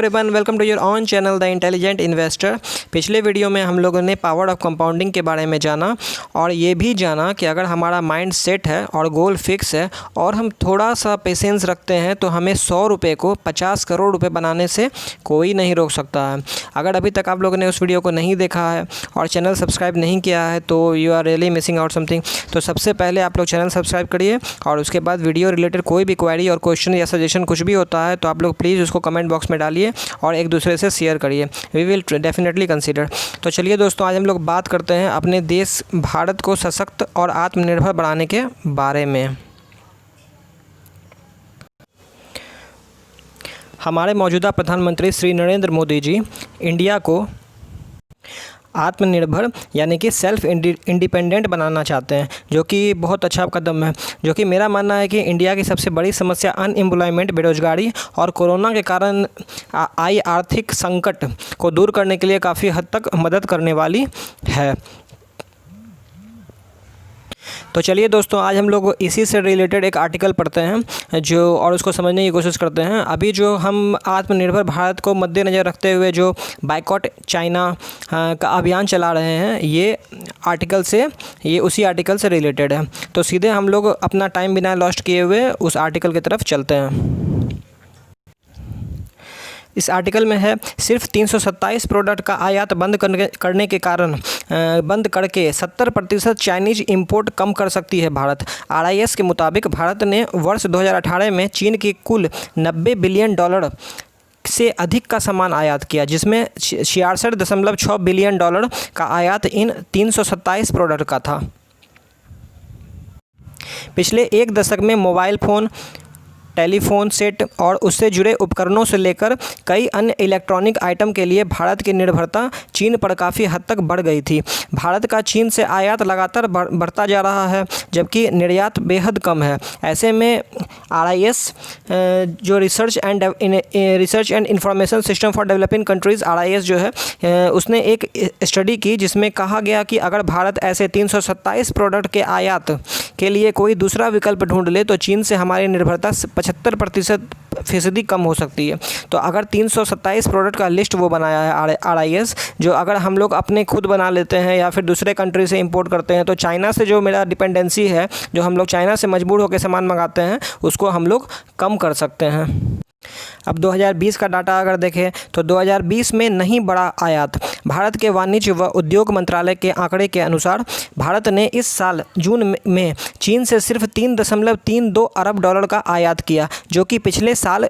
Everyone, welcome to your own channel the intelligent investor. पिछले video में हम लोगों ने पावर ऑफ कंपाउंडिंग के बारे में जाना और ये भी जाना कि अगर हमारा माइंड सेट है और गोल फिक्स है और हम थोड़ा सा पेशेंस रखते हैं तो हमें 100 रुपये को 50 करोड़ रुपए बनाने से कोई नहीं रोक सकता है। अगर अभी तक आप लोगों ने उस वीडियो को नहीं देखा है और चैनल सब्सक्राइब नहीं किया है तो you are really missing out something. तो सबसे पहले आप लोग चैनल सब्सक्राइब करिए और उसके बाद वीडियो रिलेटेड कोई भी क्वेरी और क्वेश्चन या सजेशन कुछ भी होता है तो आप लोग प्लीज़ उसको कमेंट बॉक्स में डालिए और एक दूसरे से शेयर करिए। We will definitely consider. तो चलिए दोस्तों, आज हम लोग बात करते हैं अपने देश भारत को सशक्त और आत्मनिर्भर बनाने के बारे में। हमारे मौजूदा प्रधानमंत्री श्री नरेंद्र मोदी जी इंडिया को आत्मनिर्भर यानी कि सेल्फ इंडिपेंडेंट बनाना चाहते हैं, जो कि बहुत अच्छा कदम है। जो कि मेरा मानना है कि इंडिया की सबसे बड़ी समस्या अनएम्प्लॉयमेंट, बेरोजगारी और कोरोना के कारण आई आर्थिक संकट को दूर करने के लिए काफ़ी हद तक मदद करने वाली है। तो चलिए दोस्तों, आज हम लोग इसी से रिलेटेड एक आर्टिकल पढ़ते हैं जो और उसको समझने की कोशिश करते हैं। अभी जो हम आत्मनिर्भर भारत को मद्देनज़र रखते हुए जो बाइकॉट चाइना का अभियान चला रहे हैं, ये उसी आर्टिकल से रिलेटेड है। तो सीधे हम लोग अपना टाइम बिना लॉस्ट किए हुए उस आर्टिकल की तरफ चलते हैं। इस आर्टिकल में है, सिर्फ 327 प्रोडक्ट का आयात बंद करके 70% चाइनीज़ इंपोर्ट कम कर सकती है भारत। RIS के मुताबिक भारत ने वर्ष 2018 में चीन के कुल $90 बिलियन से अधिक का सामान आयात किया, जिसमें 66.6 बिलियन डॉलर का आयात इन 327 प्रोडक्ट का था। पिछले एक दशक में मोबाइल फ़ोन, टेलीफोन सेट और उससे जुड़े उपकरणों से लेकर कई अन्य इलेक्ट्रॉनिक आइटम के लिए भारत की निर्भरता चीन पर काफ़ी हद तक बढ़ गई थी। भारत का चीन से आयात लगातार बढ़ता जा रहा है, जबकि निर्यात बेहद कम है। ऐसे में RIS जो research and information system for developing countries RIS जो है, उसने एक स्टडी की जिसमें कहा गया कि अगर भारत ऐसे 327 प्रोडक्ट के आयात के लिए कोई दूसरा विकल्प ढूंढ ले तो चीन से हमारी निर्भरता 75% कम हो सकती है। तो अगर 327 प्रोडक्ट का लिस्ट वो बनाया है RIS, जो अगर हम लोग अपने खुद बना लेते हैं या फिर दूसरे कंट्री से इंपोर्ट करते हैं तो चाइना से जो मेरा डिपेंडेंसी है, जो हम लोग चाइना से मजबूर होकर सामान मंगाते हैं, उसको हम लोग कम कर सकते हैं। अब 2020 का डाटा अगर देखें तो 2020 में नहीं बढ़ा आयात। भारत के वाणिज्य व उद्योग मंत्रालय के आंकड़े के अनुसार भारत ने इस साल जून में चीन से सिर्फ $3.32 अरब का आयात किया, जो कि पिछले साल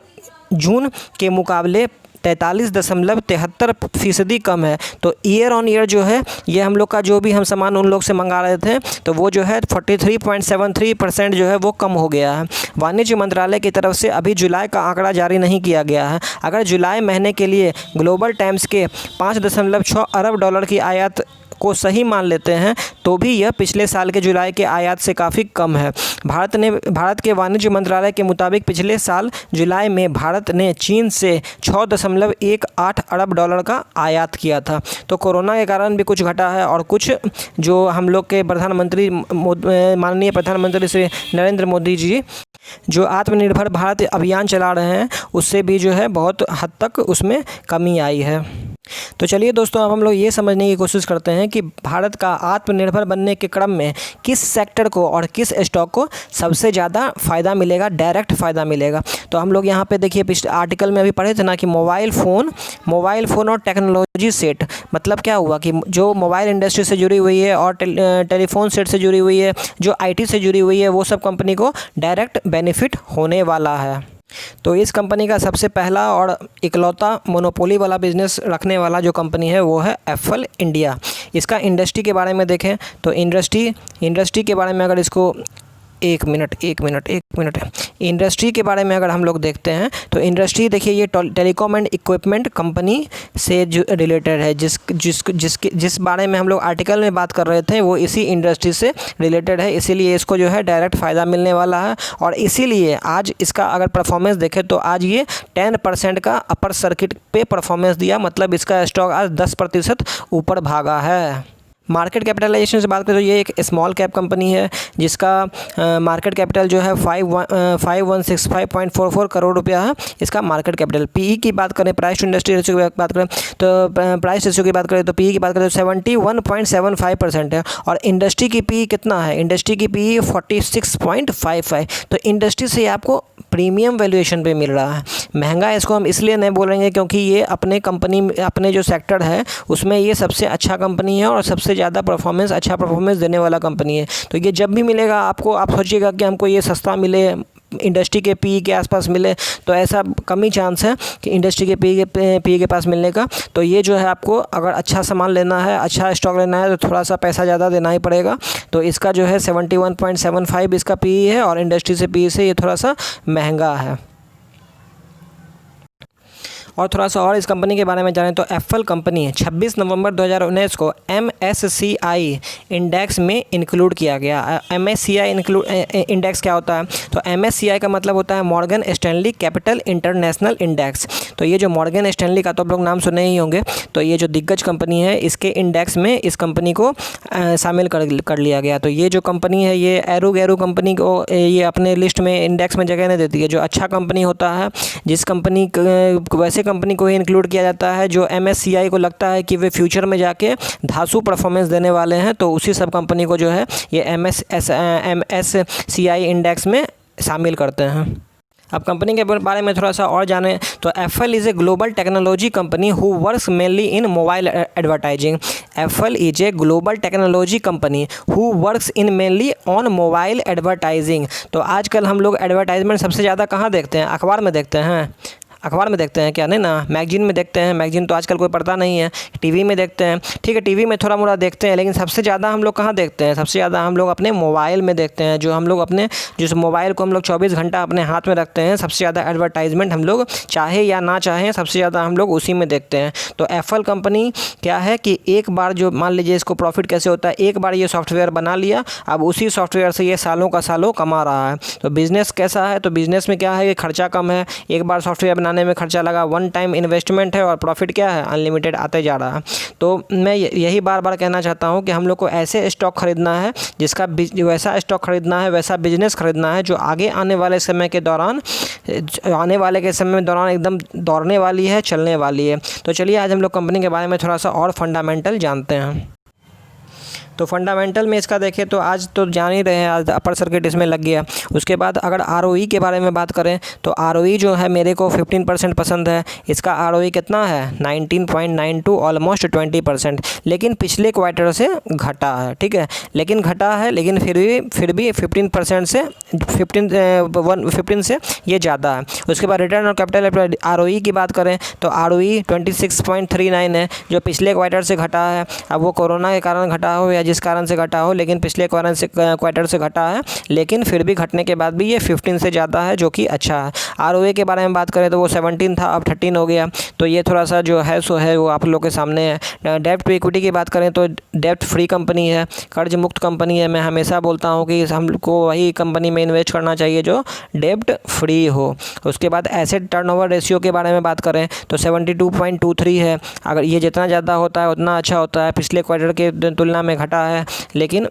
जून के मुकाबले 43.73% कम है। तो ईयर ऑन ईयर जो है, ये हम लोग का जो भी हम सामान उन लोग से मंगा रहे थे तो वो जो है 43.73% जो है वो कम हो गया है। वाणिज्य मंत्रालय की तरफ से अभी जुलाई का आंकड़ा जारी नहीं किया गया है। अगर जुलाई महीने के लिए ग्लोबल टाइम्स के $5.6 अरब की आयात को सही मान लेते हैं तो भी यह पिछले साल के जुलाई के आयात से काफ़ी कम है। भारत के वाणिज्य मंत्रालय के मुताबिक पिछले साल जुलाई में भारत ने चीन से $6.18 अरब का आयात किया था। तो कोरोना के कारण भी कुछ घटा है और कुछ जो हम लोग के माननीय प्रधानमंत्री श्री नरेंद्र मोदी जी जो आत्मनिर्भर भारत अभियान चला रहे हैं, उससे भी जो है बहुत हद तक उसमें कमी आई है। तो चलिए दोस्तों, अब हम लोग ये समझने की कोशिश करते हैं कि भारत का आत्मनिर्भर बनने के क्रम में किस सेक्टर को और किस स्टॉक को सबसे ज़्यादा फ़ायदा मिलेगा, डायरेक्ट फ़ायदा मिलेगा। तो हम लोग यहाँ पे देखिए, पिछले आर्टिकल में अभी पढ़े थे ना कि मोबाइल फ़ोन और टेक्नोलॉजी सेट, मतलब क्या हुआ कि जो मोबाइल इंडस्ट्री से जुड़ी हुई है और टेलीफोन सेट से जुड़ी हुई है, जो IT से जुड़ी हुई है, वो सब कंपनी को डायरेक्ट बेनिफिट होने वाला है। तो इस कंपनी का सबसे पहला और इकलौता मोनोपोली वाला बिजनेस रखने वाला जो कंपनी है वो है एप्पल इंडिया। इसका इंडस्ट्री के बारे में देखें तो इंडस्ट्री के बारे में अगर इसको एक मिनट इंडस्ट्री के बारे में अगर हम लोग देखते हैं तो इंडस्ट्री देखिए, ये टेलीकॉम एंड इक्विपमेंट कंपनी से जो रिलेटेड है, जिस बारे में हम लोग आर्टिकल में बात कर रहे थे वो इसी इंडस्ट्री से रिलेटेड है। इसीलिए इसको जो है डायरेक्ट फ़ायदा मिलने वाला है और इसीलिए आज इसका अगर परफॉर्मेंस देखें तो आज ये 10% का अपर सर्किट पे परफॉर्मेंस दिया, मतलब इसका स्टॉक आज 10% ऊपर भागा है। मार्केट कैपिटलाइजेशन से बात करें तो ये एक स्मॉल कैप कंपनी है जिसका मार्केट कैपिटल जो है 5165.44 करोड़ रुपया है इसका मार्केट कैपिटल। पीई की बात करें, प्राइस टू इंडस्ट्री रेशियो की बात करें तो प्राइस रेशियो की बात करें तो पीई की बात करें तो 71.75% है। और इंडस्ट्री की पीई कितना है? इंडस्ट्री की पीई 46.55। तो इंडस्ट्री से आपको प्रीमियम वैल्यूएशन पे मिल रहा है। महंगा इसको हम इसलिए नहीं बोल रहे हैं क्योंकि ये अपने जो सेक्टर है उसमें ये सबसे अच्छा कंपनी है और सबसे ज़्यादा अच्छा परफॉर्मेंस देने वाला कंपनी है। तो ये जब भी मिलेगा आपको, आप सोचिएगा कि हमको ये सस्ता मिले, इंडस्ट्री के पी के आसपास मिले, तो ऐसा कम ही चांस है कि इंडस्ट्री के पी के पास मिलने का। तो ये जो है आपको अगर अच्छा सामान लेना है, अच्छा स्टॉक लेना है तो थोड़ा सा पैसा ज़्यादा देना ही पड़ेगा। तो इसका जो है 71.75 इसका पी है और इंडस्ट्री से पी से ये थोड़ा सा महंगा है। और थोड़ा सा और इस कंपनी के बारे में जानें तो एप्पल कंपनी 26 नवंबर 2019 को MSCI इंडेक्स में इंक्लूड किया गया। MSCI इंडेक्स क्या होता है? तो MSCI का मतलब होता है Morgan Stanley capital international index. तो ये जो मॉर्गन स्टैनली का तो आप लोग नाम सुने ही होंगे। तो ये जो दिग्गज कंपनी है इसके इंडेक्स में इस कंपनी को शामिल कर लिया गया। तो ये जो कंपनी है ये एरू कंपनी को ये अपने लिस्ट में इंडेक्स में जगह नहीं देती है। जो अच्छा कंपनी होता है, जिस कंपनी वैसे कंपनी को ही इंक्लूड किया जाता है जो MSCI को लगता है कि वे फ्यूचर में जाके धांसू परफॉर्मेंस देने वाले हैं, तो उसी सब कंपनी को जो है ये MSCI इंडेक्स में शामिल करते हैं। अब कंपनी के बारे में थोड़ा सा और जानें तो Apple is a global technology company who works mainly in mobile advertising. Apple is a global technology company who works in mainly on mobile advertising. तो आजकल हम लोग एडवर्टाइजमेंट सबसे ज़्यादा कहाँ देखते हैं? अखबार में देखते हैं। अखबार में देखते हैं क्या? नहीं ना, मैगजीन में देखते हैं। मैगजीन तो आजकल कोई पढ़ता नहीं है। टीवी में देखते हैं, ठीक है, टीवी में थोड़ा मोड़ा देखते हैं, लेकिन सबसे ज़्यादा हम लोग कहाँ देखते हैं? सबसे ज़्यादा हम लोग अपने मोबाइल में देखते हैं। जो हम लोग अपने जिस मोबाइल को हम लोग 24 घंटा अपने हाथ में रखते हैं, सबसे ज़्यादा एडवर्टाइजमेंट हम लोग चाहे या ना चाहें सबसे ज़्यादा हम लोग उसी में देखते हैं। तो एप्पल कंपनी क्या है कि एक बार जो मान लीजिए इसको प्रॉफिट कैसे होता है, एक बार ये सॉफ्टवेयर बना लिया, अब उसी सॉफ्टवेयर से ये सालों का सालों कमा रहा है। तो बिज़नेस कैसा है? तो बिज़नेस में क्या है कि खर्चा कम है। एक बार सॉफ्टवेयर बनाने में खर्चा लगा, वन टाइम इन्वेस्टमेंट है और प्रॉफिट क्या है? अनलिमिटेड आते जा रहा है। तो मैं यही बार बार कहना चाहता हूँ कि हम लोग को ऐसे स्टॉक खरीदना है जिसका वैसा स्टॉक खरीदना है, वैसा बिजनेस खरीदना है जो आगे आने वाले समय के दौरान एकदम दौड़ने वाली है, चलने वाली है। तो चलिए आज हम लोग कंपनी के बारे में थोड़ा सा और फंडामेंटल जानते हैं। तो फंडामेंटल में इसका देखें तो आज तो जान ही रहे हैं, आज अपर सर्किट इसमें लग गया। उसके बाद अगर ROE के बारे में बात करें तो ROE जो है मेरे को 15% पसंद है। इसका ROE कितना है? 19.92, ऑलमोस्ट 20%। लेकिन पिछले क्वार्टर से घटा है, ठीक है, लेकिन घटा है, लेकिन फिर भी 15% से 15 से ये ज़्यादा है। उसके बाद रिटर्न ऑन कैपिटल ROE की बात करें तो ROE 26.39 है, जो पिछले क्वार्टर से घटा है। अब वो कोरोना के कारण घटा हो या जिस कारण से घटा हो, लेकिन पिछले क्वार्टर से घटा है, लेकिन फिर भी घटने के बाद भी ये 15 से ज़्यादा है, जो कि अच्छा है। ROA के बारे में बात करें तो वो 17 था, अब 13 हो गया। तो ये थोड़ा सा जो है सो है वो आप लोग के सामने है। डेब्ट टू इक्विटी की बात करें तो डेब्ट फ्री कंपनी है, कर्ज मुक्त कंपनी है। मैं हमेशा बोलता हूँ कि हमको वही कंपनी में इन्वेस्ट करना चाहिए जो डेब्ट फ्री हो। उसके बाद एसेट टर्नओवर रेशियो के बारे में बात करें तो 72.23 है। अगर ये जितना ज़्यादा होता है उतना अच्छा होता है। पिछले क्वार्टर के तुलना में घटा है, लेकिन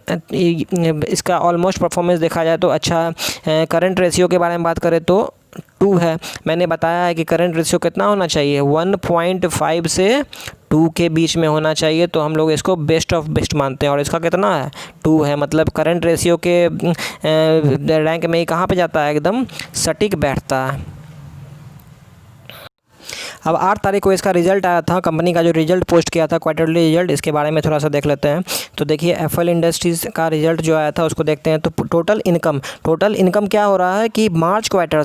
इसका ऑलमोस्ट परफॉर्मेंस देखा जाए तो अच्छा है। करंट रेशियो के बारे में बात करें तो 2 है। मैंने बताया है कि करंट रेशियो कितना होना चाहिए? 1.5 से 2 के बीच में होना चाहिए। तो हम लोग इसको बेस्ट ऑफ बेस्ट मानते हैं और इसका कितना है? 2 है। मतलब करंट रेशियो के रैंक में ही कहाँ पे जाता है? एकदम सटीक बैठता है। अब 8 तारीख को इसका रिजल्ट आया था, कंपनी का जो रिजल्ट पोस्ट किया था, क्वार्टरली रिजल्ट, इसके बारे में थोड़ा सा देख लेते हैं। तो देखिए एप्पल इंडस्ट्रीज़ का रिजल्ट जो आया था उसको देखते हैं। तो टोटल इनकम क्या हो रहा है कि मार्च क्वार्टर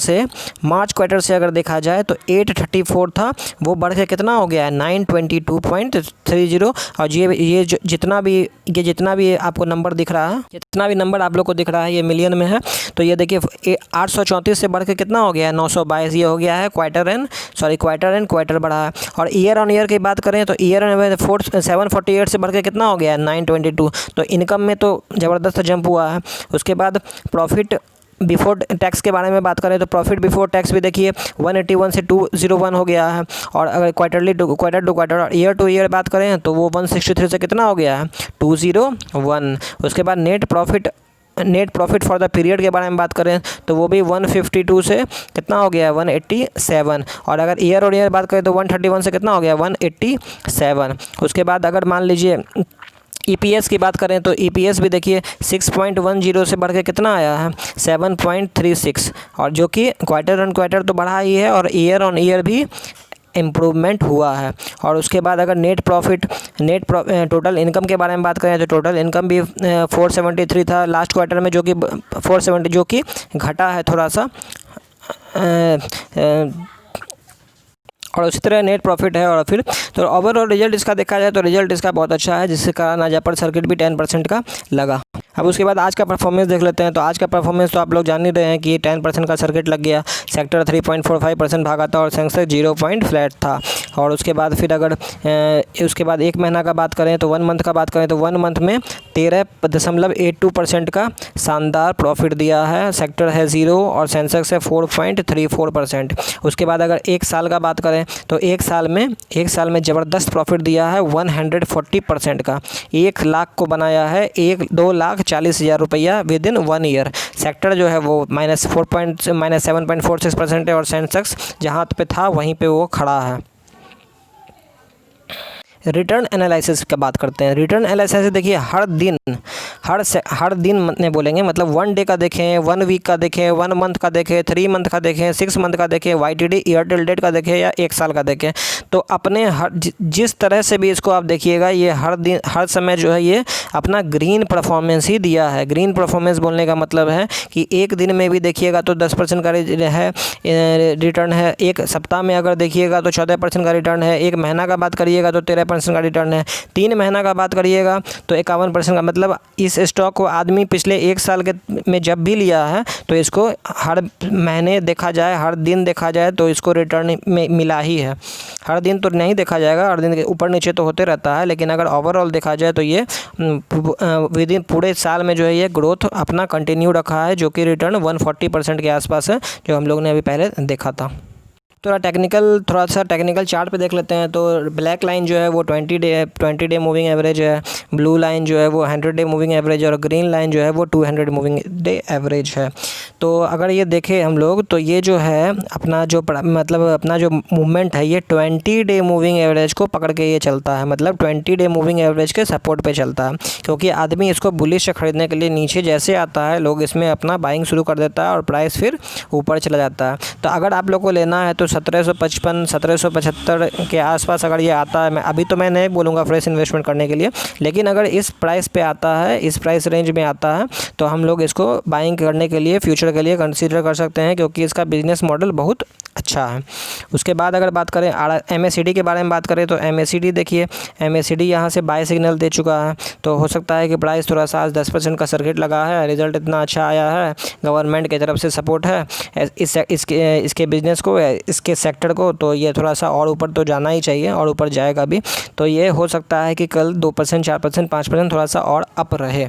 से अगर देखा जाए तो 834 था, वो बढ़ के कितना हो गया है? 922.30। और ये जितना भी आपको नंबर दिख रहा है, जितना भी नंबर आप लोग को दिख रहा है ये मिलियन में है। तो ये देखिए 834 से बढ़ के कितना हो गया है? 922। ये हो गया है क्वार्टर बढ़ा है। और ईयर ऑन ईयर की बात करें तो ईयर ऑन 748 से बढ़ के कितना हो गया है? 922। तो इनकम में तो ज़बरदस्त जंप हुआ है। उसके बाद प्रॉफिट बिफोर टैक्स के बारे में बात करें तो प्रॉफिट बिफोर टैक्स भी देखिए 181 से 201 हो गया है। और अगर क्वार्टर टू क्वार्टर और ईयर टू ईयर बात करें तो वो 163 से कितना हो गया है, 201। उसके बाद net profit for the period के बारे में बात करें तो वो भी 152 से कितना हो गया है, 187। और अगर ईयर और ईयर बात करें तो 131 से कितना हो गया, 187। उसके बाद अगर मान लीजिए EPS की बात करें तो EPS भी देखिए 6.10 से बढ़ के कितना आया है, 7.36। और जो कि क्वार्टर ऑन क्वार्टर तो बढ़ा ही है और ईयर ऑन ईयर भी इम्प्रूवमेंट हुआ है। और उसके बाद अगर टोटल इनकम के बारे में बात करें तो टोटल इनकम भी 473 था लास्ट क्वार्टर में, जो कि 470 जो कि घटा है थोड़ा सा। और उसी तरह नेट प्रॉफिट है। और फिर तो ओवरऑल रिजल्ट इसका देखा जाए तो रिजल्ट इसका बहुत अच्छा है, जिसके कारण आज अपर सर्किट भी 10% का लगा। अब उसके बाद आज का परफॉर्मेंस देख लेते हैं। तो आज का परफॉर्मेंस तो आप लोग जान ही रहे हैं कि 10% का सर्किट लग गया, सेक्टर 3.45% भागा था और सेंसेक्स 0 पॉइंट फ्लैट था। और उसके बाद फिर अगर उसके बाद एक महीना का बात करें तो 1 मंथ का बात करें तो 1 मंथ में 13.82% का शानदार प्रॉफिट दिया है। सेक्टर है 0 और सेंसेक्स है 4.34%। उसके बाद अगर एक साल का बात करें तो एक साल में ज़बरदस्त प्रॉफिट दिया है 140% का। 1 लाख को बनाया है 2,40,000 रुपया विद इन 1 ईयर। सेक्टर जो है वो -7.46% है और सेंसेक्स जहाँ पे था वहीं पे वो खड़ा है। रिटर्न एनालिसिस का बात करते हैं। रिटर्न एनालिसिस देखिए हर दिन में बोलेंगे, मतलब 1 डे का देखें, 1 वीक का देखें, 1 मंथ का देखें, 3 मंथ का देखें, 6 मंथ का देखें, YTD ईयर टिल डेट का देखें या 1 साल का देखें। तो अपने जिस तरह से भी इसको आप देखिएगा, ये हर समय जो है ये अपना ग्रीन परफॉर्मेंस ही दिया है। ग्रीन परफॉर्मेंस बोलने का मतलब है कि एक दिन में भी देखिएगा तो 10% का है रिटर्न है, एक सप्ताह में अगर देखिएगा तो 14% का रिटर्न है, एक महीना का बात करिएगा तो 13% का रिटर्न है, 3 महीना का बात करिएगा तो 51% का। मतलब इस स्टॉक को आदमी पिछले 1 साल के में जब भी लिया है तो इसको हर महीने देखा जाए, हर दिन देखा जाए तो इसको रिटर्न में मिला ही है। हर दिन तो नहीं देखा जाएगा, हर दिन के ऊपर नीचे तो होते रहता है, लेकिन अगर ओवरऑल देखा जाए तो ये विद इन पूरे साल में जो है ये ग्रोथ अपना कंटिन्यू रखा है, जो कि रिटर्न 140% के आसपास है, जो हम लोग ने अभी पहले देखा था। थोड़ा सा टेक्निकल चार्ट पे देख लेते हैं। तो ब्लैक लाइन जो है वो 20 डे मूविंग एवरेज है, ब्लू लाइन जो है वो 100 डे मूविंग एवरेज है और ग्रीन लाइन जो है वो 200 मूविंग डे एवरेज है। तो अगर ये देखें हम लोग तो ये जो है अपना जो मूवमेंट है ये 20 डे मूविंग एवरेज को पकड़ के ये चलता है, मतलब 20 डे मूविंग एवरेज के सपोर्ट पे चलता है। क्योंकि आदमी इसको बुलिश से ख़रीदने के लिए नीचे जैसे आता है लोग इसमें अपना बाइंग शुरू कर देता है और प्राइस फिर ऊपर चला जाता है। तो अगर आप लोग को लेना है तो 1755 1775 के आसपास अगर ये आता है, मैं नहीं बोलूँगा फ्रेश इन्वेस्टमेंट करने के लिए, लेकिन अगर इस प्राइस पे आता है, इस प्राइस रेंज में आता है तो हम लोग इसको बाइंग करने के लिए फ्यूचर के लिए कंसीडर कर सकते हैं, क्योंकि इसका बिजनेस मॉडल बहुत अच्छा है। उसके बाद अगर बात करें MACD के बारे में बात करें तो MACD देखिए, MACD यहाँ से बाय सिग्नल दे चुका है। तो हो सकता है कि प्राइस थोड़ा सा आज 10% का सर्किट लगा है, रिजल्ट इतना अच्छा आया है, गवर्नमेंट की तरफ से सपोर्ट है इसके बिज़नेस को, इसके सेक्टर को, तो ये थोड़ा सा और ऊपर तो जाना ही चाहिए और ऊपर जाएगा भी। तो ये हो सकता है कि कल 2%, 4%, 5% थोड़ा सा और अप रहे।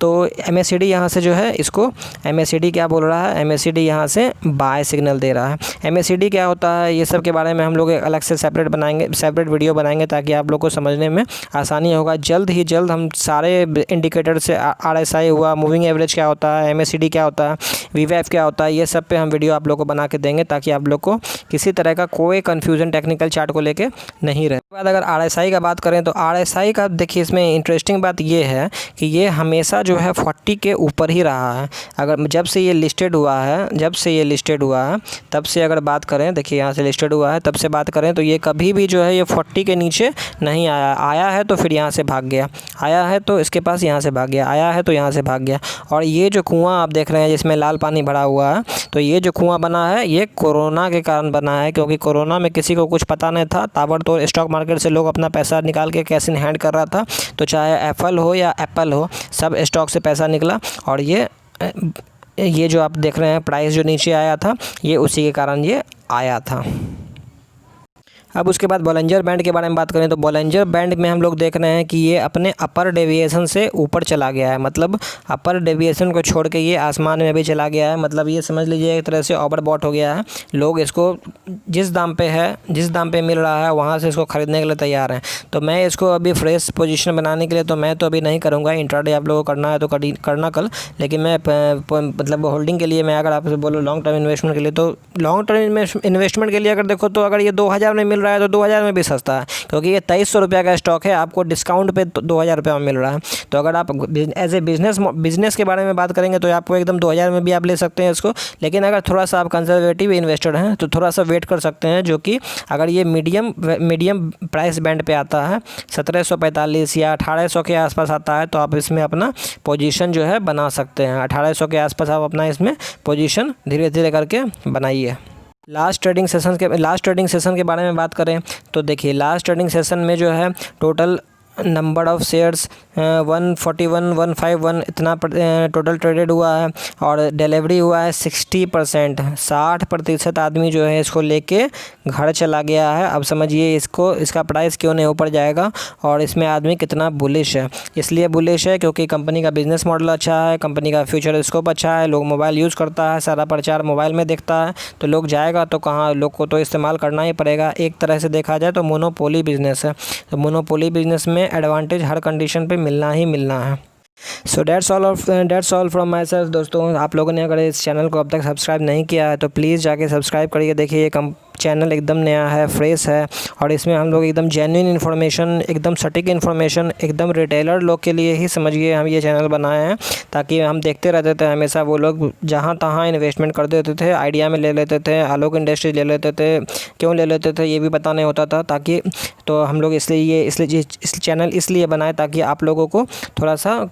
तो MACD यहाँ से जो है इसको MACD क्या बोल रहा है, MACD यहाँ से बाय सिग्नल दे रहा है। MACD क्या होता है ये सब के बारे में हम लोग अलग से सेपरेट वीडियो बनाएंगे ताकि आप लोग को समझने में आसानी होगा। जल्द ही जल्द हम सारे इंडिकेटर से RSI हुआ, मूविंग एवरेज क्या होता है, MACD क्या होता है, VWAP क्या होता है, ये सब पे हम वीडियो आप लोग को बना के देंगे ताकि आप लोग को किसी तरह का कोई कन्फ्यूज़न टेक्निकल चार्ट को लेके नहीं रहे। बाद अगर RSI का बात करें तो RSI का देखिए इसमें इंटरेस्टिंग बात ये है कि ये हमेशा जो है 40 के ऊपर ही रहा है। अगर जब से ये लिस्टेड हुआ है तब से अगर बात करें, देखिए यहाँ से लिस्टेड हुआ है तब से बात करें तो ये कभी भी जो है ये 40 के नीचे नहीं आया है तो फिर यहाँ से भाग गया, आया है तो इसके पास यहाँ से भाग गया, आया है तो यहाँ से भाग गया। और ये जो कुआँ आप देख रहे हैं जिसमें लाल पानी भरा हुआ है, तो ये जो कुआँ बना है ये कोरोना के कारण बना है, क्योंकि कोरोना में किसी को कुछ पता नहीं था, ताबड़तोड़ स्टॉक मार्केट से लोग अपना पैसा निकाल के कैश इन हैंड कर रहा था। तो चाहे एप्पल हो या एप्पल हो, सब स्टॉक से पैसा निकला और ये जो आप देख रहे हैं प्राइस जो नीचे आया था ये उसी के कारण ये आया था। अब उसके बाद बॉलिंजर बैंड के बारे में बात करें तो बॉलिंजर बैंड में हम लोग देख रहे हैं कि ये अपने अपर डेविएशन से ऊपर चला गया है, मतलब अपर डेविएशन को छोड़ के ये आसमान में भी चला गया है। मतलब ये समझ लीजिए एक तरह से ओवरबॉट हो गया है। लोग इसको जिस दाम पे मिल रहा है वहाँ से इसको ख़रीदने के लिए तैयार हैं। तो मैं इसको अभी फ्रेश पोजीशन बनाने के लिए तो मैं तो अभी नहीं करूँगा। इंट्राडे आप लोगों को करना है तो करना कल, लेकिन मैं मतलब होल्डिंग के लिए मैं अगर आपसे बोलूँ लॉन्ग टर्म इन्वेस्टमेंट के लिए, तो लॉन्ग टर्म इन्वेस्टमेंट के लिए अगर देखो तो अगर ये 2000 में मिल रहा है तो 2000 में भी सस्ता है, क्योंकि ये 2300 रुपये का स्टॉक है, आपको डिस्काउंट पे 2000 रुपये में मिल रहा है। तो अगर आप एज ए बिजनेस के बारे में बात करेंगे तो आपको एकदम 2000 में भी आप ले सकते हैं इसको। लेकिन अगर थोड़ा सा आप कंजर्वेटिव इन्वेस्टर हैं तो थोड़ा सा वेट कर सकते हैं, जो कि अगर ये मीडियम प्राइस बैंड पे आता है 1745 या 1800 के आसपास आता है तो आप इसमें अपना पोजीशन जो है बना सकते हैं। 1800 के आसपास आप अपना इसमें पोजीशन धीरे धीरे करके बनाइए। लास्ट ट्रेडिंग सेशन के बारे में बात करें तो देखिए लास्ट ट्रेडिंग सेशन में जो है टोटल नंबर ऑफ़ शेयर्स 141,151 इतना टोटल ट्रेडेड हुआ है और डिलीवरी हुआ है 60%। 60% आदमी जो है इसको लेके घर चला गया है। अब समझिए इसका प्राइस क्यों नहीं ऊपर जाएगा और इसमें आदमी कितना बुलिश है। इसलिए बुलिश है क्योंकि कंपनी का बिज़नेस मॉडल अच्छा है, कंपनी का फ्यूचर स्कोप अच्छा है, लोग मोबाइल यूज़ करता है, सारा प्रचार मोबाइल में देखता है, तो लोग जाएगा तो कहाँ, लोग को तो इस्तेमाल करना ही पड़ेगा। एक तरह से देखा जाए तो मोनोपोली बिज़नेस है, तो मोनोपोली बिज़नेस में एडवांटेज हर कंडीशन पे मिलना ही मिलना है। So that's all from my self. दोस्तों आप लोगों ने अगर इस चैनल को अब तक सब्सक्राइब नहीं किया है तो प्लीज़ जाके सब्सक्राइब करिए। देखिए ये चैनल एकदम नया है, फ्रेश है और इसमें हम लोग एकदम जेन्युइन इन्फॉर्मेशन, एकदम सटीक इन्फॉर्मेशन, एकदम रिटेलर लोग के लिए ही समझिए हम ये चैनल बनाए हैं, ताकि हम देखते रहते थे हमेशा वो लोग जहाँ तहाँ इन्वेस्टमेंट कर देते थे, आइडिया में ले लेते थे, आलोक इंडस्ट्री ले लेते थे, क्यों ले लेते थे ये भी पता नहीं होता था। ताकि तो हम लोग इसलिए इस चैनल इसलिए बनाए ताकि आप लोगों को थोड़ा सा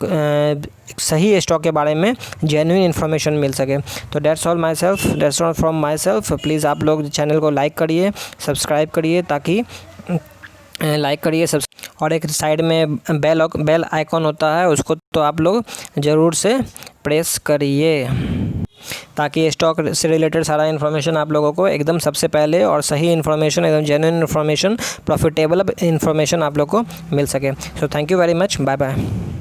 सही स्टॉक के बारे में जेन्युइन इन्फॉर्मेशन मिल सके। तो that's all from my self. Please आप लोग चैनल को लाइक करिए, सब्सक्राइब करिए, ताकि लाइक करिए और एक साइड में बेल आइकॉन होता है उसको तो आप लोग ज़रूर से प्रेस करिए, ताकि स्टॉक से रिलेटेड सारा इन्फॉर्मेशन आप लोगों को एकदम सबसे पहले और सही इन्फॉर्मेशन, एकदम जेन्युइन इन्फॉर्मेशन, प्रॉफिटेबल इन्फॉर्मेशन आप लोग को मिल सके। So thank you very much, bye bye.